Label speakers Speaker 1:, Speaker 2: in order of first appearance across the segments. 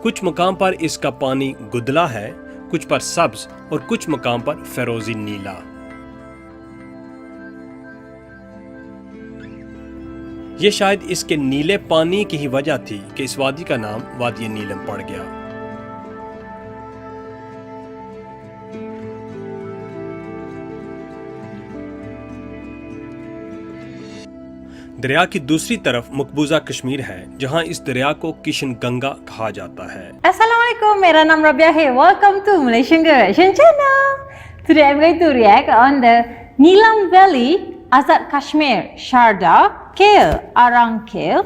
Speaker 1: کچھ مقام پر اس کا پانی گدلا ہے، کچھ پر سبز اور کچھ مقام پر فیروزی نیلا۔ یہ شاید اس کے نیلے پانی کی ہی وجہ تھی کہ اس وادی کا نام وادی نیلم پڑ گیا۔ دریا کی دوسری طرف مقبوضہ کشمیر ہے، جہاں اس دریا کو کشن گنگا کہا جاتا ہے۔
Speaker 2: السلام علیکم، میرا نام ربیہ ہے۔ Welcome to Malaysian Girl Action Channel. Today I'm going to react on the Neelam Valley, Azad Kashmir, Sharda, Kale, Arang Kale,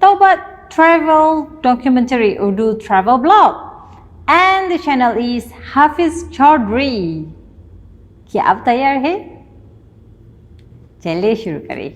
Speaker 2: Taubat Travel Documentary Urdu Travel Blog. And the channel is Hafiz Chaudhry. کیا آپ تیار ہیں؟ چلیے شروع کریں۔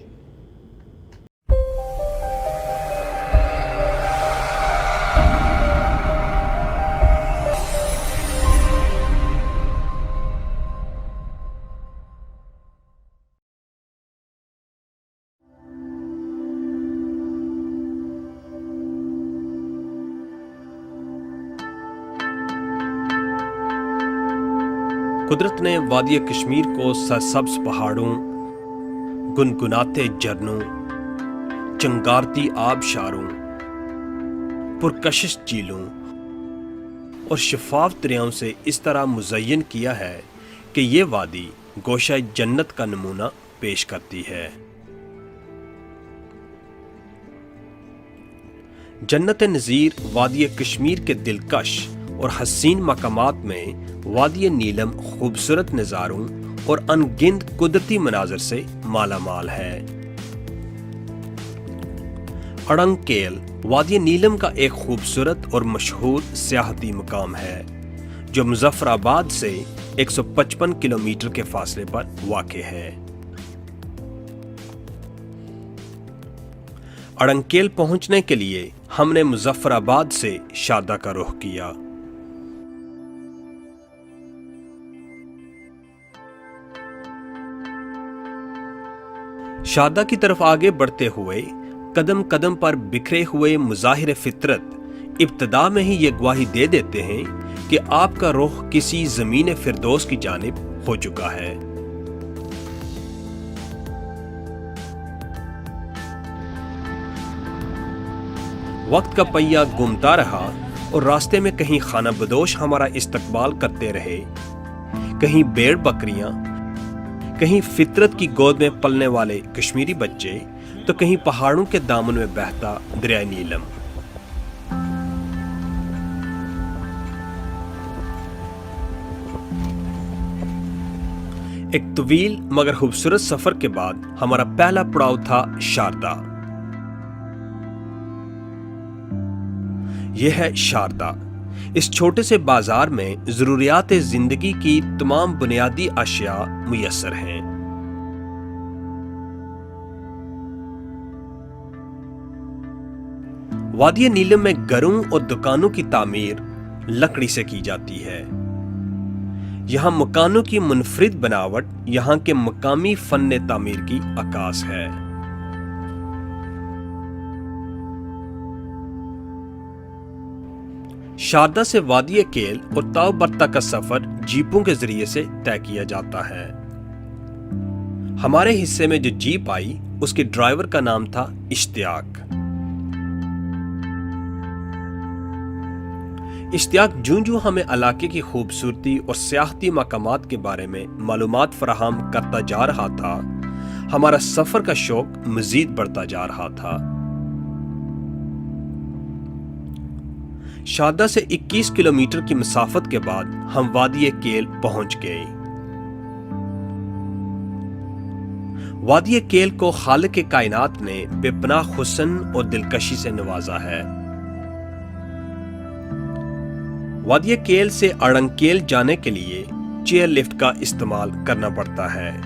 Speaker 1: قدرت نے وادی کشمیر کو سرسبز پہاڑوں، گنگناتے جھرنوں، چنگارتی آبشاروں، پرکشش جھیلوں اور شفاف دریاؤں سے اس طرح مزین کیا ہے کہ یہ وادی گوشہ جنت کا نمونہ پیش کرتی ہے۔ جنت نظیر وادی کشمیر کے دلکش اور حسین مقامات میں وادی نیلم خوبصورت نظاروں اور ان گنت قدرتی مناظر سے مالا مال ہے۔ اڑنگ کیل وادی نیلم کا ایک خوبصورت اور مشہور سیاحتی مقام ہے جو مظفر آباد سے 155 کلومیٹر کے فاصلے پر واقع ہے۔ اڑنگ کیل پہنچنے کے لیے ہم نے مظفر آباد سے شاردا کا رخ کیا۔ شاردا کی طرف آگے بڑھتے ہوئے قدم قدم پر بکھرے ہوئے مظاہر فطرت ابتدا میں ہی یہ گواہی دے دیتے ہیں کہ آپ کا رخ کسی زمین فردوس کی جانب ہو چکا ہے۔ وقت کا پہیہ گھومتا رہا اور راستے میں کہیں خانہ بدوش ہمارا استقبال کرتے رہے، کہیں بھیڑ بکریاں، کہیں فطرت کی گود میں پلنے والے کشمیری بچے، تو کہیں پہاڑوں کے دامن میں بہتا دریائے نیلم۔ ایک طویل مگر خوبصورت سفر کے بعد ہمارا پہلا پڑاؤ تھا شاردا۔ یہ ہے شاردا۔ اس چھوٹے سے بازار میں ضروریات زندگی کی تمام بنیادی اشیاء میسر ہیں۔ وادی نیلم میں گھروں اور دکانوں کی تعمیر لکڑی سے کی جاتی ہے۔ یہاں مکانوں کی منفرد بناوٹ یہاں کے مقامی فن تعمیر کی عکاس ہے۔ شاردا سے وادی کیل اور تاؤ برتا کا سفر جیپوں کے ذریعے سے طے کیا جاتا ہے۔ ہمارے حصے میں جو جیپ آئی اس کے ڈرائیور کا نام تھا اشتیاق۔ اشتیاق جوں ہمیں علاقے کی خوبصورتی اور سیاحتی مقامات کے بارے میں معلومات فراہم کرتا جا رہا تھا، ہمارا سفر کا شوق مزید بڑھتا جا رہا تھا۔ شاردا سے 21 کلومیٹر کی مسافت کے بعد ہم وادی کیل پہنچ گئے۔ وادی کیل کو خالق کائنات نے بے پناہ حسن اور دلکشی سے نوازا ہے۔ وادی کیل سے اڑنگ کیل جانے کے لیے چیئر لفٹ کا استعمال کرنا پڑتا ہے۔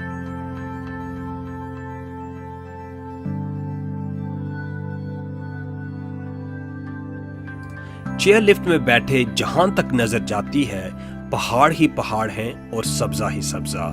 Speaker 1: چیئر لفٹ میں بیٹھے جہاں تک نظر جاتی ہے پہاڑ ہی پہاڑ ہیں اور سبزہ ہی سبزہ۔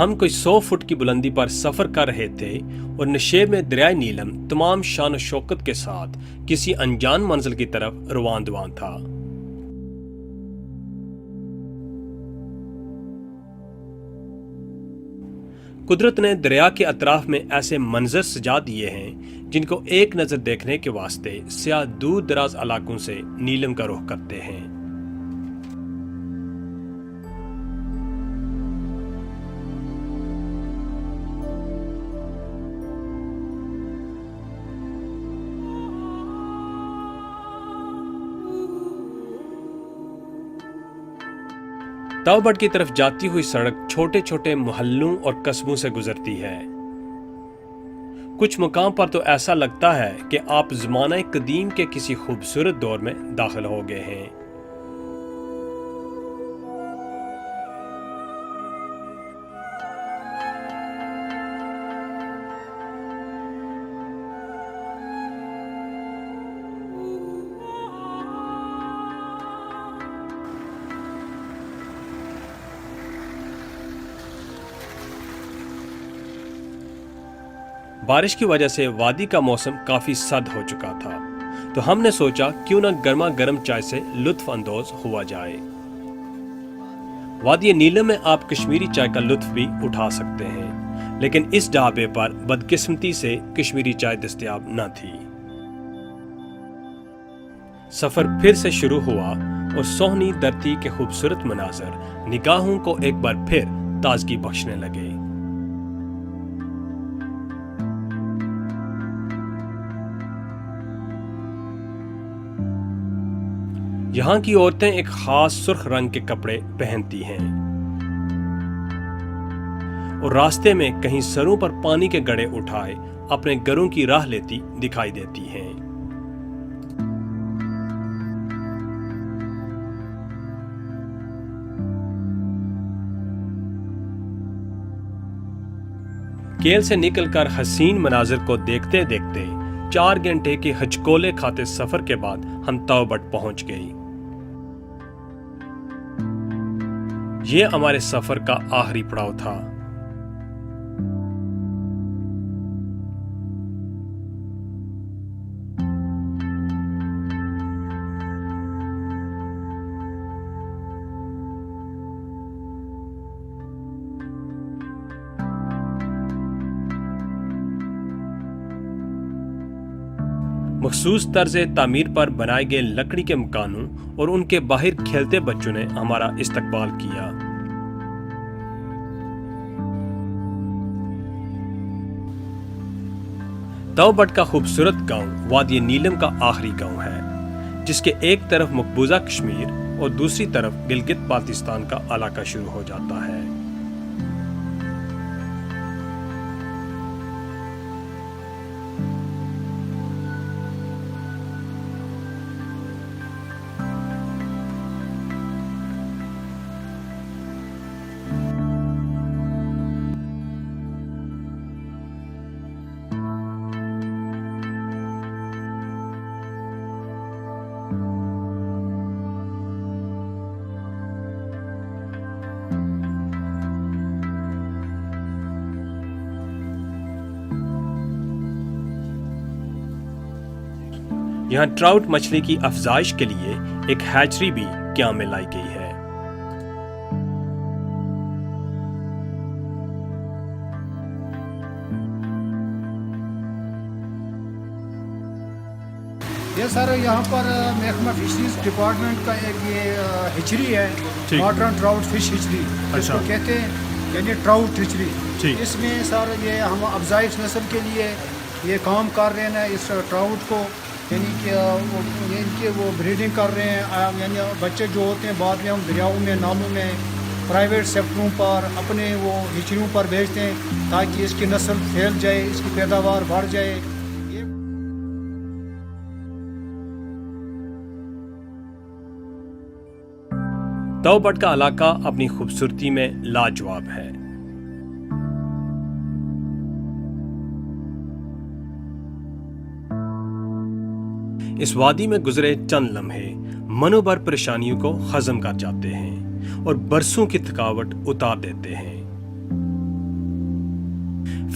Speaker 1: ہم کوئی 100 فٹ کی بلندی پر سفر کر رہے تھے اور نشیب میں دریائے نیلم تمام شان و شوکت کے ساتھ کسی انجان منزل کی طرف روان دوان تھا۔ قدرت نے دریا کے اطراف میں ایسے منظر سجا دیے ہیں جن کو ایک نظر دیکھنے کے واسطے سیاح دور دراز علاقوں سے نیلم کا رخ کرتے ہیں۔ تاو بٹ کی طرف جاتی ہوئی سڑک چھوٹے چھوٹے محلوں اور قصبوں سے گزرتی ہے۔ کچھ مقام پر تو ایسا لگتا ہے کہ آپ زمانہ قدیم کے کسی خوبصورت دور میں داخل ہو گئے ہیں۔ بارش کی وجہ سے وادی کا موسم کافی سرد ہو چکا تھا، تو ہم نے سوچا کیوں نہ گرما گرم چائے سے لطف اندوز ہوا جائے۔ وادی نیلم میں آپ کشمیری چائے کا لطف بھی اٹھا سکتے ہیں، لیکن اس ڈھابے پر بدقسمتی سے کشمیری چائے دستیاب نہ تھی۔ سفر پھر سے شروع ہوا اور سوہنی دھرتی کے خوبصورت مناظر نگاہوں کو ایک بار پھر تازگی بخشنے لگے۔ یہاں کی عورتیں ایک خاص سرخ رنگ کے کپڑے پہنتی ہیں اور راستے میں کہیں سروں پر پانی کے گڑھے اٹھائے اپنے گھروں کی راہ لیتی دکھائی دیتی ہیں۔ کیل سے نکل کر حسین مناظر کو دیکھتے دیکھتے 4 گھنٹے کے ہچکولے کھاتے سفر کے بعد ہم تاو بٹ پہنچ گئے۔ یہ ہمارے سفر کا آخری پڑاؤ تھا۔ مخصوص طرز تعمیر پر بنائے گئے لکڑی کے مکانوں اور ان کے باہر کھیلتے بچوں نے ہمارا استقبال کیا۔ تاو بٹ کا خوبصورت گاؤں وادی نیلم کا آخری گاؤں ہے، جس کے ایک طرف مقبوضہ کشمیر اور دوسری طرف گلگت بالتستان کا علاقہ شروع ہو جاتا ہے۔ یہاں ٹراؤٹ مچھلی کی افزائش کے لیے ایک ہیچری بھی قیام میں لائی گئی ہے۔
Speaker 3: یہ سر یہاں پر محکمہ فشریز ڈپارٹمنٹ کا ایک یہ ہچری ہے، ماڈرن ٹراؤٹ فش ہچری جس کو کہتے ہیں، یعنی ٹراؤٹ ہچری۔ اس میں سر یہ ہم افزائش نسل کے لیے یہ کام کر رہے ہیں، اس ٹراؤٹ کو یعنی کہ وہ بریڈنگ کر رہے ہیں، یعنی بچے جو ہوتے ہیں بعد میں ہم دریاؤں میں نالوں میں پرائیویٹ سیکٹروں پر اپنے وہ ہچریوں پر بھیجتے ہیں تاکہ اس کی نسل پھیل جائے، اس کی پیداوار بڑھ جائے۔
Speaker 1: تاو بٹ کا علاقہ اپنی خوبصورتی میں لاجواب ہے۔ اس وادی میں گزرے چند لمحے منو بھر پریشانیوں کو ختم کر جاتے ہیں اور برسوں کی تھکاوٹ اتار دیتے ہیں۔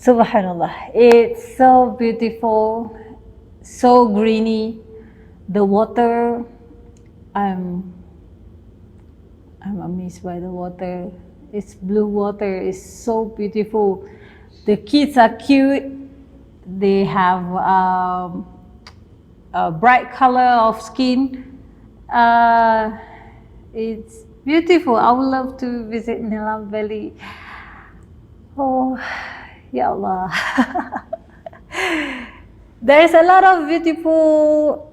Speaker 2: Subhanallah, it's so beautiful, so greeny. The water, I'm amazed by the water. It's blue water, it's so beautiful. The kids are cute. They have a bright color of skin. It's beautiful. I would love to visit Nilam Valley. Oh, Ya Allah. There's a lot of beautiful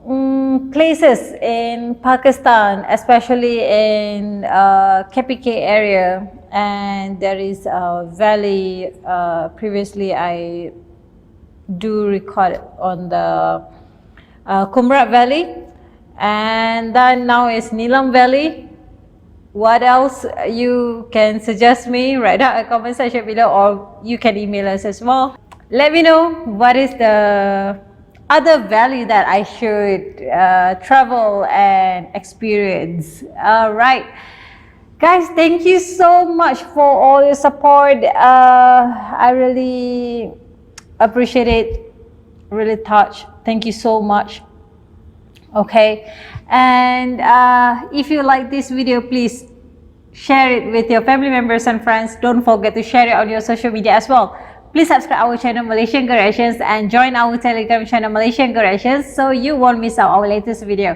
Speaker 2: places in Pakistan, especially in KPK area, and there is a valley. Previously, I do record on the Kumrat Valley, and then now it's Nilam Valley. What else you can suggest me? Write down a comment section below, or you can email us as well. Let me know what is the other valley that I should travel and experience. All right, guys, thank you so much for all your support. I really appreciate it, really touched. Thank you so much. Okay, and if you like this video, please share it with your family members and friends. Don't forget to share it on your social media as well. Please subscribe our channel Malaysian Girl Reactions and join our Telegram channel Malaysian Girl Reactions so you won't miss out our latest video.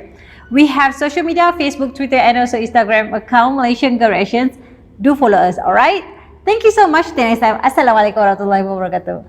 Speaker 2: We have social media, Facebook, Twitter, and also Instagram account Malaysian Girl Reactions. Do follow us, alright? Thank you so much. Till next time. Assalamualaikum warahmatullahi wabarakatuh.